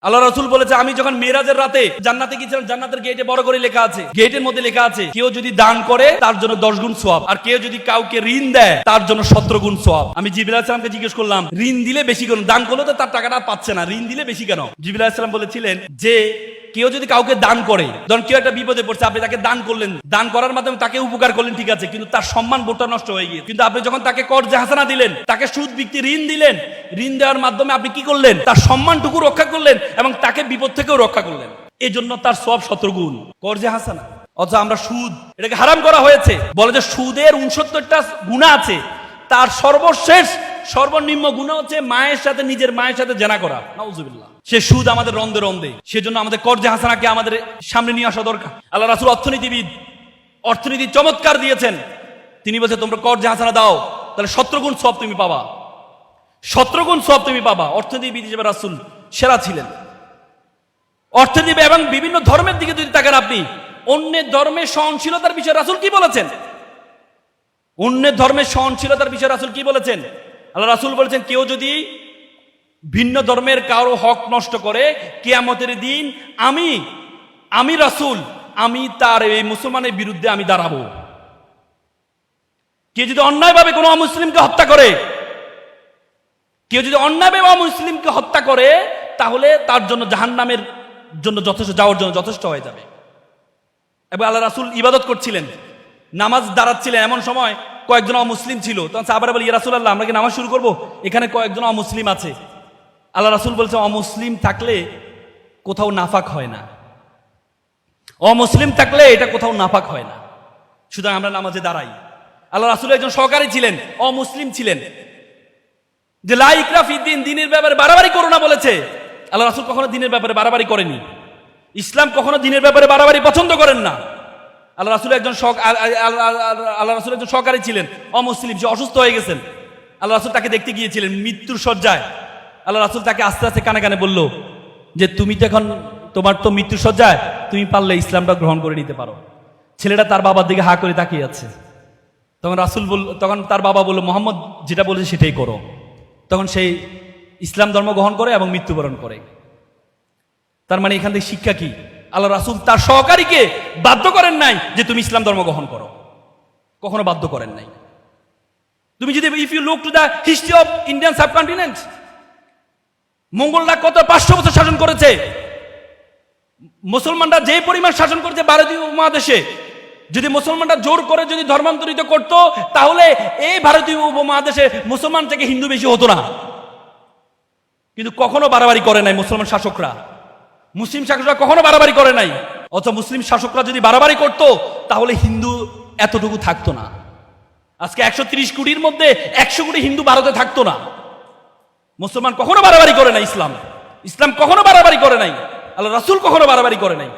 আল্লাহ রাসূল বলেছে, আমি যখন মেরাজের রাতে জান্নাতে গিয়েছিলাম, জান্নাতের গেটে বড় করে লেখা আছে, গেটের মধ্যে লেখা আছে, কেউ যদি দান করে তার জন্য 10 গুণ সওয়াব, আর কেউ যদি কাউকে ঋণ দেয় তার জন্য 17 গুণ সওয়াব। আমি জিবরাইল আলাইহিস সালামকে জিজ্ঞেস করলাম, ঋণ দিলে বেশি কেন? দান করলে তো তার টাকাটা পাচ্ছে না, ঋণ দিলে বেশি কেন? জিবরাইল আলাইহিস সালাম বলেছিলেন যে কেউ যদি কাউকে দান করে, ধরুন কেউ একটা বিপদে পড়ছে, আপনি তাকে দান করলেন, দান করার মাধ্যমে তাকে উপকার করলেন, ঠিক আছে, কিন্তু তার সম্মান বোধটা নষ্ট হয়ে গিয়ে। কিন্তু আপনি যখন তাকে কর্জে হাসানা দিলেন, তাকে সুদ ভিত্তি ঋণ দিলেন, ঋণ দেওয়ার মাধ্যমে আপনি কি করলেন? তার সম্মানটুকু রক্ষা করলেন এবং তাকে বিপদ থেকেও রক্ষা করলেন। এই জন্য তার সওয়াব 17 গুণ কর্জে হাসানা। অথচ আমরা সুদ, এটাকে হারাম করা হয়েছে। বলে যে সুদের 69টা গুনাহ আছে, তার সর্বশেষ সর্বনিম্ন গুনাহ হচ্ছে মায়ের সাথে, নিজের মায়ের সাথে জেনা করা। নাউজুবিল্লাহ। সে সুদ আমাদের রন্দে রন্দে, সেজন্য আমাদের কর্জে হাসানাকে আমাদের সামনে নিয়ে আসা দরকার। আল্লাহ রাসূল অর্থনীতিবিদ, অর্থনীতি চমৎকার দিয়েছেন। তিনি বলছেন, তোমরা কর্জে হাসানা দাও, তাহলে 17 গুণ সওয়াব তুমি পাবা, 17 গুণ সওয়াব তুমি পাবা। অর্থনীতিবিদ হিসেবে রাসূল সেরা ছিলেন। অর্থনীতি এবং বিভিন্ন ধর্মের দিকে যদি তাকান আপনি, অন্যের ধর্মের সহনশীলতার বিষয়ে রাসূল কি বলেছেন? অন্যের ধর্মের সহনশীলতার বিষয়ে রাসূল কি বলেছেন? আল্লাহ রাসূল বলেছেন, কেউ যদি ভিন্ন ধর্মের কারো হক নষ্ট করে, কিয়ামতের দিন আমি রাসূল, আমি তার এই মুসলমানের বিরুদ্ধে আমি দাঁড়াবো। কেউ যদি অন্যায়ভাবে কোনো অমুসলিমকে হত্যা করে, কেউ যদি অন্যায়ভাবে অমুসলিমকে হত্যা করে, তাহলে তার জন্য জাহান্নামের জন্য যথেষ্ট, যাওয়ার জন্য যথেষ্ট হয়ে যাবে। এবং আল্লাহ রাসূল ইবাদত করছিলেন, নামাজ দাঁড়াচ্ছিলেন, এমন সময় কয়েকজন অমুসলিম ছিল। তখন সাহাবারা বলে, ইয়া রাসূলুল্লাহ, আমরা কি নামাজ শুরু করবো? এখানে কয়েকজন অমুসলিম আছে। আল্লাহ রাসূল বলছে, অমুসলিম থাকলে কোথাও নাফাক হয় না, অমুসলিম থাকলে এটা কোথাও নাফাক হয় না, সুতরাং আমরা নামাজে দাঁড়াই। আল্লাহ রাসূল একজন সহকারী ছিলেন, অমুসলিম ছিলেন, যে লা ইকরাহা ফিদ্দিন, দিনের ব্যাপারে বাড়াবাড়ি করো না বলেছে। আল্লাহ রাসূল কখনো দিনের ব্যাপারে বাড়াবাড়ি করেনি। ইসলাম কখনো দিনের ব্যাপারে বাড়াবাড়ি পছন্দ করেন না। আল্লাহ রাসূল একজন সহকারী ছিলেন, অমুসলিম, সে অসুস্থ হয়ে গেছেন। আল্লাহ রাসূল তাকে দেখতে গিয়েছিলেন মৃত্যুর শয্যায়। আল্লাহ রাসূল তাকে আস্তে আস্তে কানে কানে বলল যে, তুমি তো এখন, তোমার তো মৃত্যুর শয্যায়, তুমি পারলে ইসলামটা গ্রহণ করে নিতে পারো। ছেলেটা তার বাবার দিকে হা করে তাকিয়ে আছে। তখন তার বাবা বলল, মুহাম্মদ যেটা বলেছে সেটাই করো। তখন সেই ইসলাম ধর্ম গ্রহণ করে এবং মৃত্যুবরণ করে। তার মানে এখান থেকে শিক্ষা কি? আল্লাহ রাসূল তার সহকারীকে বাধ্য করেন নাই যে তুমি ইসলাম ধর্ম গ্রহণ করো, কখনো বাধ্য করেন নাই। তুমি যদি if you look to the history of Indian subcontinent, মঙ্গলরা কত 500 বছর শাসন করেছে। মুসলমানরা যে পরিমাণ শাসন করেছে ভারতীয় উপমহাদেশে, যদি মুসলমানরা জোর করে যদি ধর্মান্তরিত করত, তাহলে এই ভারতীয় উপমহাদেশে মুসলমান থেকে হিন্দু বেশি হতো না। কিন্তু কখনো বাড়াবাড়ি করে নাই মুসলমান শাসকরা, মুসলিম শাসকরা কখনো বাড়াবাড়ি করে নাই। অথচ মুসলিম শাসকরা যদি বাড়াবাড়ি করত, তাহলে হিন্দু এতটুকু থাকতো না। আজকে 130 কোটির মধ্যে 100 কোটি হিন্দু ভারতে থাকতো না। মুসলমান কখনো বাড়াবাড়ি করে নাই, ইসলাম কখনো বাড়াবাড়ি করে নাই, আল্লাহ রাসূল কখনো বাড়াবাড়ি করে নাই।